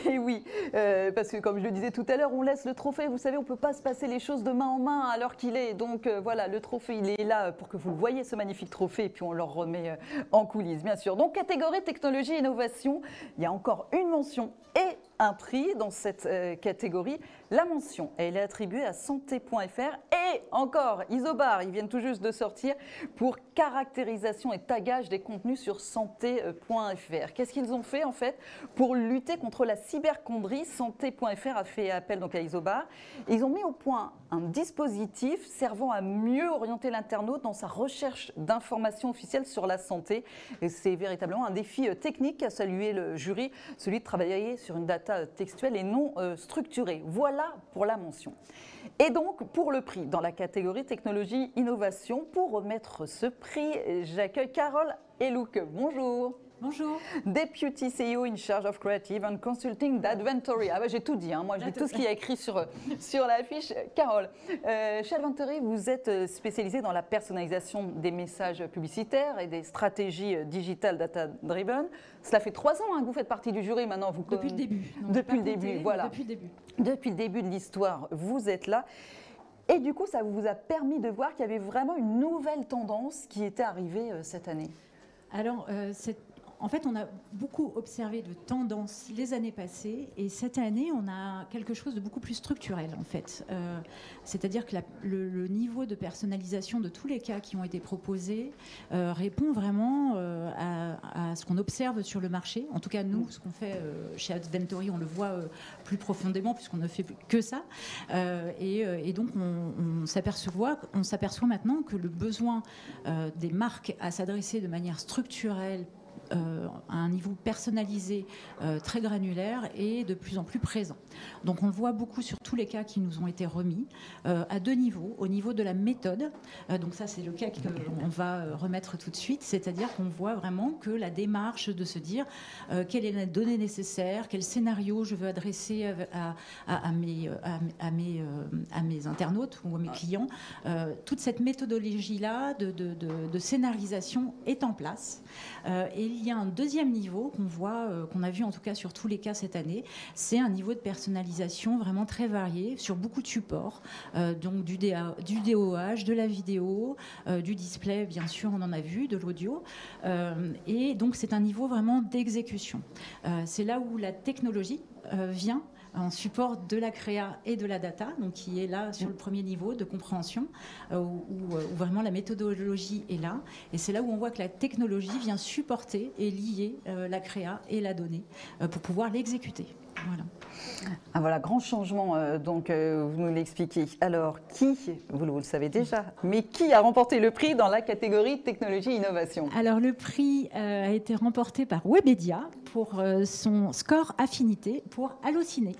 Et oui, parce que comme je le disais tout à l'heure, on laisse le trophée. Vous savez, on ne peut pas se passer les choses de main en main à l'heure qu'il est. Donc voilà, le trophée, il est là pour que vous le voyez, ce magnifique trophée, et puis on le remet en coulisses, bien sûr. Donc catégorie technologie et innovation, il y a encore une mention et un prix dans cette catégorie. La mention, elle est attribuée à santé.fr et encore Isobar, ils viennent tout juste de sortir pour caractérisation et tagage des contenus sur santé.fr. Qu'est-ce qu'ils ont fait en fait pour lutter contre la cyberchondrie? Santé.fr a fait appel donc à Isobar. Ils ont mis au point un dispositif servant à mieux orienter l'internaute dans sa recherche d'informations officielles sur la santé. Et c'est véritablement un défi technique qu'a salué le jury, celui de travailler sur une data textuelle et non structurée. Voilà pour la mention. Et donc, pour le prix, dans la catégorie technologie innovation, pour remettre ce prix, j'accueille Carole Elouk. Bonjour. Bonjour. Deputy CEO in charge of creative and consulting d'Adventory. Ah bah j'ai tout dit, hein. Moi j'ai tout ce qui est écrit sur l'affiche. Carole, chez Adventory, vous êtes spécialisée dans la personnalisation des messages publicitaires et des stratégies digitales data-driven. Cela fait 3 ans hein, que vous faites partie du jury maintenant. Depuis le début. Donc, depuis le début, voilà. Depuis le début. Depuis le début de l'histoire, vous êtes là. Et du coup, ça vous a permis de voir qu'il y avait vraiment une nouvelle tendance qui était arrivée cette année. Alors, en fait, on a beaucoup observé de tendances les années passées et cette année, on a quelque chose de beaucoup plus structurel en fait. C'est-à-dire que le niveau de personnalisation de tous les cas qui ont été proposés répond vraiment à ce qu'on observe sur le marché. En tout cas, nous, ce qu'on fait chez Adventory, on le voit plus profondément puisqu'on ne fait que ça. Et donc, on s'aperçoit maintenant que le besoin des marques à s'adresser de manière structurelle à un niveau personnalisé très granulaire et de plus en plus présent. Donc on le voit beaucoup sur tous les cas qui nous ont été remis à 2 niveaux. Au niveau de la méthode, donc ça c'est le cas qu'on va remettre tout de suite, c'est-à-dire qu'on voit vraiment que la démarche de se dire quelle est la donnée nécessaire, quel scénario je veux adresser à mes internautes ou à mes clients, toute cette méthodologie-là de scénarisation est en place. Et il y a un deuxième niveau qu'on voit, qu'on a vu en tout cas sur tous les cas cette année, c'est un niveau de personnalisation vraiment très varié sur beaucoup de supports, donc du DOH, de la vidéo, du display bien sûr on en a vu, de l'audio, et donc c'est un niveau vraiment d'exécution. C'est là où la technologie vient en support de la créa et de la data, donc qui est là sur le premier niveau de compréhension, où vraiment la méthodologie est là. Et c'est là où on voit que la technologie vient supporter et lier la créa et la donnée pour pouvoir l'exécuter. Voilà. Ah voilà, grand changement, donc vous nous l'expliquez. Alors, qui, vous le savez déjà, mais qui a remporté le prix dans la catégorie technologie innovation? Alors, le prix a été remporté par Webedia pour son score affinité pour Allociné.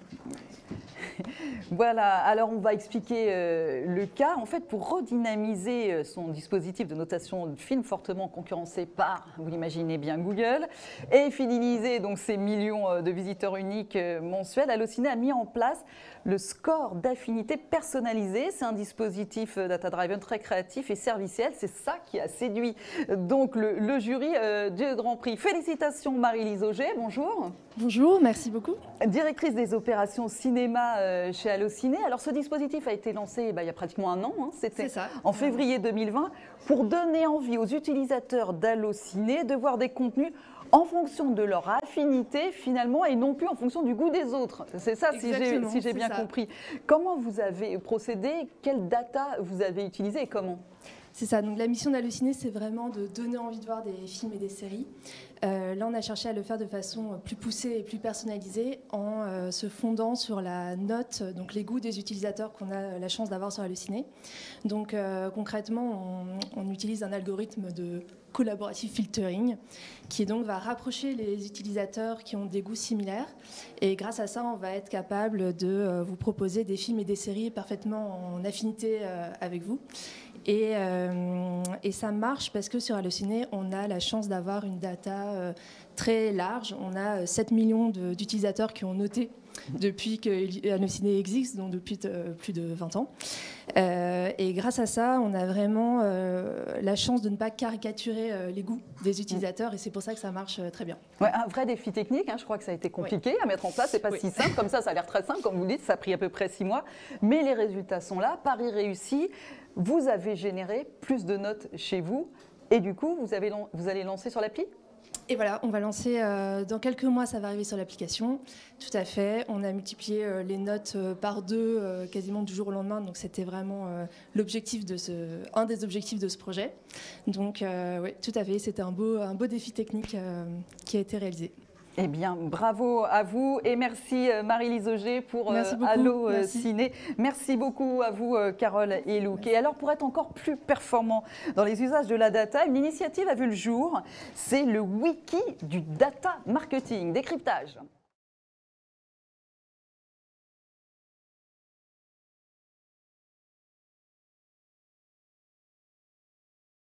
Voilà, alors on va expliquer le cas. En fait, pour redynamiser son dispositif de notation de films fortement concurrencé par, vous l'imaginez bien, Google, et fidéliser donc ces millions de visiteurs uniques mensuels, Allociné a mis en place le score d'affinité personnalisé. C'est un dispositif data-driven très créatif et serviciel. C'est ça qui a séduit donc le jury du Grand Prix. Félicitations Marie-Lise Auger, bonjour. Bonjour, merci beaucoup. Directrice des opérations cinéma chez Allociné. Alors ce dispositif a été lancé il y a pratiquement 1 an, hein, c'était en février 2020, pour donner envie aux utilisateurs d'Allociné de voir des contenus en fonction de leur affinité finalement et non plus en fonction du goût des autres. C'est ça si j'ai bien compris. Comment vous avez procédé? Quelle data vous avez utilisée et comment? C'est ça, donc la mission d'Allociné, c'est vraiment de donner envie de voir des films et des séries. Là, on a cherché à le faire de façon plus poussée et plus personnalisée en se fondant sur la note, donc les goûts des utilisateurs qu'on a la chance d'avoir sur Allociné. Donc concrètement, on utilise un algorithme de collaborative filtering qui donc va rapprocher les utilisateurs qui ont des goûts similaires et grâce à ça on va être capable de vous proposer des films et des séries parfaitement en affinité avec vous et ça marche parce que sur Allociné on a la chance d'avoir une data très large. On a 7 millions d'utilisateurs qui ont noté depuis que Allociné existe, donc depuis plus de 20 ans. Et grâce à ça, on a vraiment la chance de ne pas caricaturer les goûts des utilisateurs, et c'est pour ça que ça marche très bien. Ouais, un vrai défi technique, hein, je crois que ça a été compliqué à mettre en place, c'est pas si simple, comme ça a l'air très simple, comme vous le dites, ça a pris à peu près 6 mois, mais les résultats sont là, pari réussi, vous avez généré plus de notes chez vous, et du coup, vous allez lancer sur l'appli ? Et voilà, on va lancer dans quelques mois, ça va arriver sur l'application. Tout à fait. On a multiplié les notes par 2 quasiment du jour au lendemain. Donc c'était vraiment un des objectifs de ce projet. Donc oui, tout à fait. C'était un beau défi technique qui a été réalisé. Eh bien, bravo à vous et merci Marie-Lise Auger pour Allociné. Merci beaucoup à vous Carole et Louk. Et alors, pour être encore plus performant dans les usages de la data, une initiative a vu le jour, c'est le wiki du data marketing, décryptage.